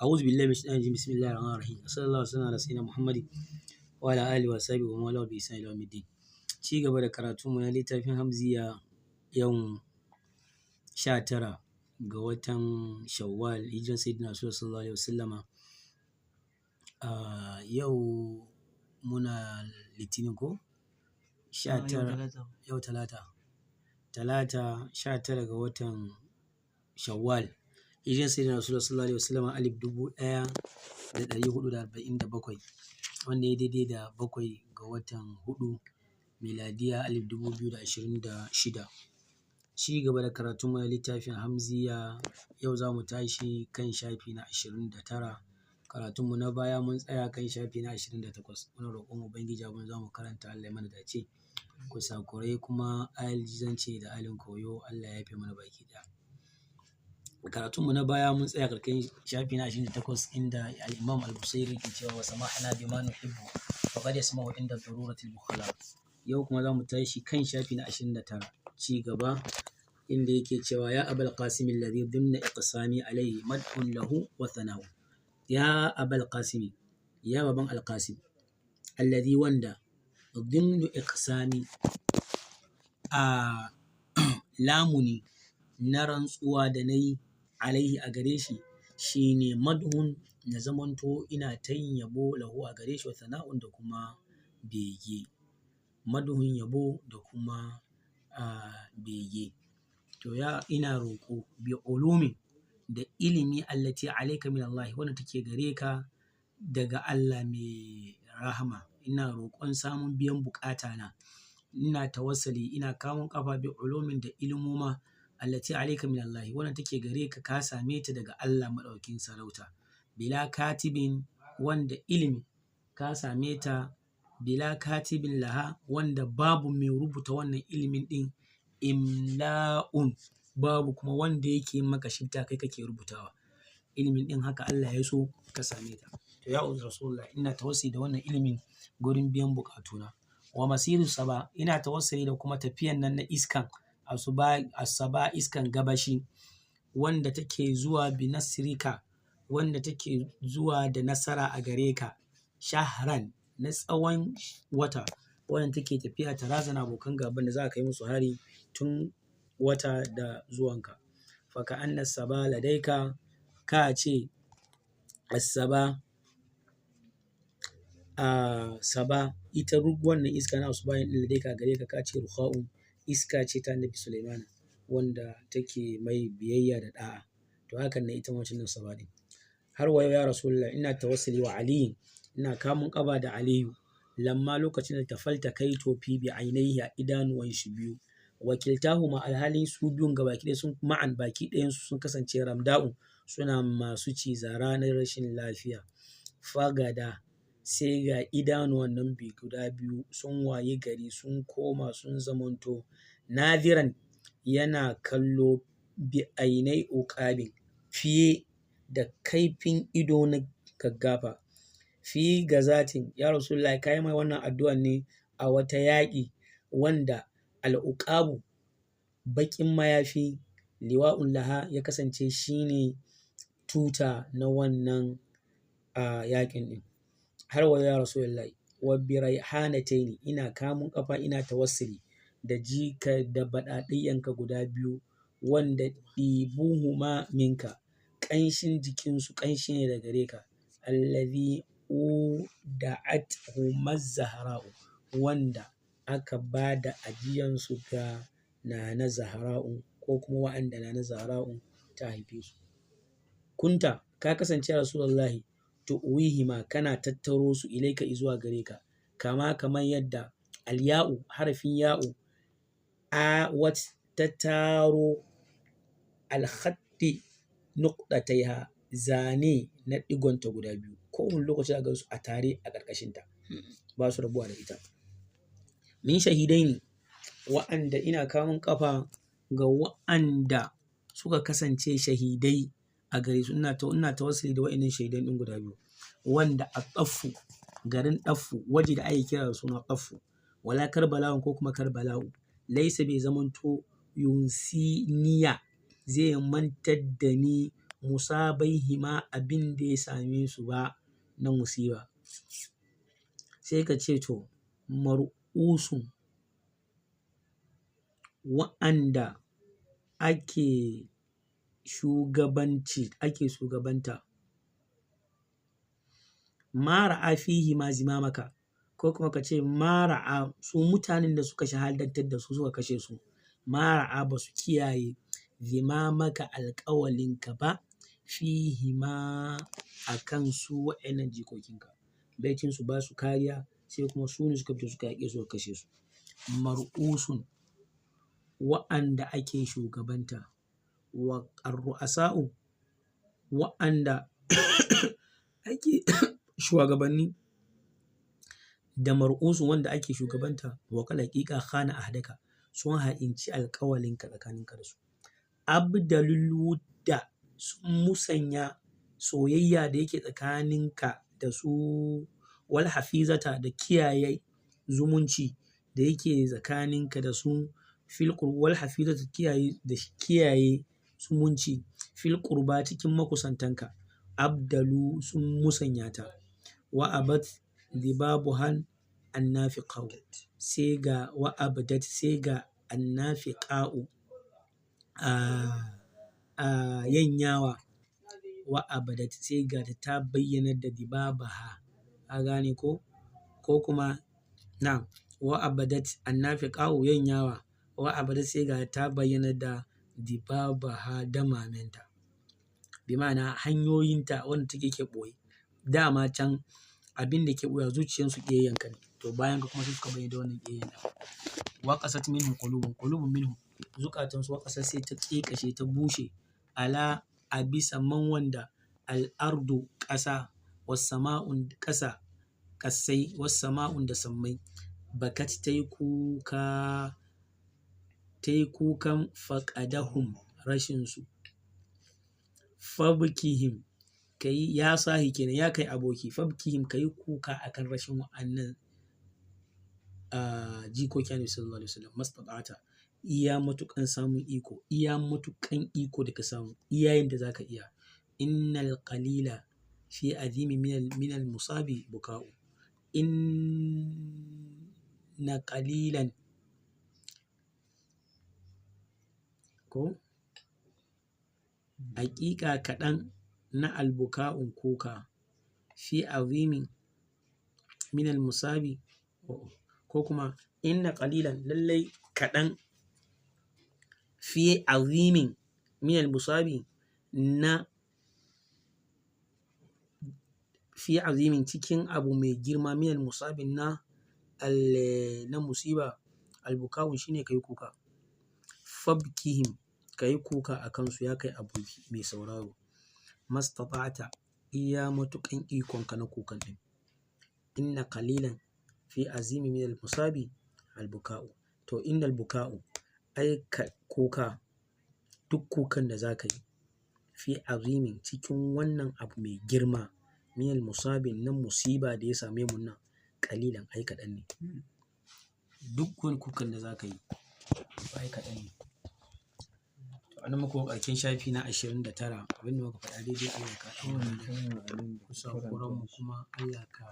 a'udhu billahi minash shaitanir rajim. Bismillahir rahmanir rahim. Sallallahu alaihi wasallam ala sayyidina Muhammadin wa ala alihi wa sahbihi wa man wala bi ihsan ila yawmiddin. Ci gaba da karatu mu na littafin Hamziya yau 19 ga watan Shawwal hijiran sayyidina Rasulullah sallallahu alaihi wasallama. Yau muna Litinin ko? 19 yau Talata 19 ga watan Shawwal hijiran sayyidina Rasulullah sallallahu alaihi wasallama 1447 wanda ya daidai da 7 ga watan 4 miladiya 2026. Ci gaba da karatun mu na littafin Hamziya yau za mu tashi kan shafi na 29. Karatun mu na baya mun tsaya kan shafi na 28. Muna roƙon Ubangiji abin za mu karanta Allah ya mana dace. Kusakurai kuma aljizance da alin koyo Allah ya yafe mana baki ɗaya. Karatun mu na baya mun tsaya karkashin shafi na 28 inda al-Imam al-Busairi ke cewa wa samahna bima nuhibbu faqad yasma'u inda daruratil bukhala. Yau kuma za mu tashi kan shafi na 29 ci gaba inda yake cewa ya abul qasim alladhi dhimna iqsami alayhi madhun lahu wa thana'u. Ya abul qasim, ya baban al-qasim, alladhi wanda dhimnu iqsami lamuni na rantsuwa da nayi alaihi a gare shi shine madhun na zamanto ina ta yin yabo lahu a gare shi wa thana'un da kuma bege. Madhun yabo da kuma bege. To ya ina roƙo bi ulumin da ilimi allati alaika min Allah wanda take gare ka daga Allah mai rahama. Ina roƙon samun biyan buƙata na. Ina tawassali ina kamun ƙafa bi ulumin da ilimoma allati alaika min Allah wanda take gare ka ka same ta daga Allah madaukakin sarauta. Bila katibin wanda ilimi ka same ta bila katibin laha wanda babu mai rubuta wannan ilimin din imla'un babu kuma wanda yake maka shifta kai kake rubutawa ilimin din haka Allah ya so ka same ta. To ya Rasulullah ina tawassuli da wannan ilimin gurin biyan bukatuna. Wa masiru saba ina tawassuli da kuma tafiyan nan na iskan asaba iskan gabashi wanda take zuwa bi nasrika wanda take zuwa da nasara a gare ka shahran na tsawon wata wanda take tafiya ta razana abokan gaban da za ka yi musu hari tun wata da zuwanka. Faka annas saba ladaika ka ce asaba saba ita wannan iska na su bayan ladaika gare ka ce ruha'un iska ce ta Annabi Sulaiman wanda take mai biyayya da da'a. To hakan ne ita wancan saba din. Har wa yau ya Rasulullah ina tawassuli wa Ali ina kamun ƙaba da Aliyu lamma lokacin da tafalta kai tofi bi ainihi a idanuwan shi biyu wakiltahuma alhalin su biyun gabaki ɗaya sun ma'an baki ɗayan su sun kasance ramda'u suna masu ciza ranar rashin lafiya. Fagada sai ga idanuwan nan guda biyu sun waye gari sun koma sun zamanto nadiran yana kallo bi ainai uqabin fiye da kaifin ido na gaggafa. Fi gazatin ya Rasulullah kai mai wannan addu'an ne a wata yaƙi wanda al'uqabu baƙin mayafi liwa'un laha ya kasance shine tuta na wannan yaƙin din. Har wa ya Rasulullah wa bi raihanataini ina kamun ƙafa ina tawassuli da jika da baɗaɗiyanka guda biyu wanda ɗibuhuma minka ƙanshin jikinsu ƙanshi ne daga gare ka allazi da'at humaz zahra'u wanda aka ba da ajiyansu ga Nana Zahra'u ko kuma wa'anda Nana Zahra'u ta haife su. Kunta ka kasance Rasulullahi tu'wihima kana tattaro su ilaika izuwa gare ka kamar yadda al-ya'u harafin ya'u wat tattaro al-khatti nuqtataiha zane na digonta guda biyu kowane lokaci a gansu a tare a ƙarƙashinta ba su rabuwa da ita. Min shahidai ne wa'anda ina kamun ƙafa ga wa'anda suka kasance shahidai a gare su ina tawassuli da wa'annan shahidan ɗin guda biyu wanda a ɗaffu garin ɗaffu waje da ake kira da suna ɗaffu wala karbala'un ko kuma karbala'u laisa bai zamanto yunsiniya zai mantar da ni musabaihima abin da ya same su ba na musiba. Sai ka ce to mar'usun wa'anda ake shugabanta mara'a fihi ma zimamaka, ko kuma ka ce mara'a su mutanen da suka shahadantar da su suka kashe su, mara'a ba su kiyaye zimamaka alƙawalinka ba fihi ma a kan su wa'annan jikokinka, baitin su ba su kariya sai kuma su ne suka fito suka yaƙe su suka kashe su. Mar'usun wa'anda ake shugabanta, wa ar-ru'asa'u wa'anda ake shugabanni, da mar'usun wanda ake shugabanta wa qad haqiqa khana ahdaka sun ha'inci alƙawalinka tsakaninka da su. Abdalul wudda sun musanya soyayya da yake tsakaninka da su, wal hafizata da kiyaye zumunci da yake tsakaninka da su, wal hafizata kiyaye zumunci fil qurba cikin makusantanka. Abdalu sun musanya ta, wa abat dibabuhan annafiqa'u sai ga wa abdat sai ga annafiqa'u yanyawa, wa abadat sai ga ta bayyanar da dibabaha, a gane ko kuma na wa abadat annafiqa'u yanyawa, wa abadat sai ga ta bayyanar da dibabaha damamenta, bi ma'ana hanyoyinta wanda take ke ɓoye, dama can abin da ke ɓoye zuciyarsu ƙiyayyanka ne, to bayan ka kuma sai suka bayyana da wannan ƙiyayyan naka. Wa qasat minhum qulubun minhum zukatansu wa qasat sai ta ƙeƙashe ta bushe, ala a bisa man wanda al'ardu ƙasa, wassama'un ƙasa ƙassai, wassama'un da sammai, bakat ta yi kukan faƙadahum rashinsu, fabkihim kai ya sahi kenan ya kai aboki, fabkihim ka yi kuka akan rashin wa'annan jikoki Annabi sallallahu alaihi wasallam mastata'ata iya matuƙan samun iko, iya matuƙan iko da ka samu, iya yanda za ka iya. Innal qalila fi azimi minal musabi buka'u, inna qalilan ko haƙiƙa kaɗan na albuka'un kuka fi azimin minal musabi, ko kuma inna qalilan lallai kaɗan fi azimin minal musabi na fi azimin cikin abu mai girma minal musabi na musiba, albuka'un shine kai kuka, fabkihim ka yi kuka a kansu ya kai aboki mai sauraro, mastata'ata iya matuƙan ikonka na kukan ɗin. Inna qalilan fi azimi minal musabi albuka'u, to innal buka'u ai kuka duk kukan da za ka yi fi azimin cikin wannan abu mai girma minal musabi na musiba da ya same mu nan ƙalilan ai kaɗan ne. Duk wani kukan da za ka yi ai kaɗan ne. To anan muka zo ƙarshen shafi na 29, abin da muka faɗa daidai Allah ka ɗaura kusa kuranmu kuma Allah ka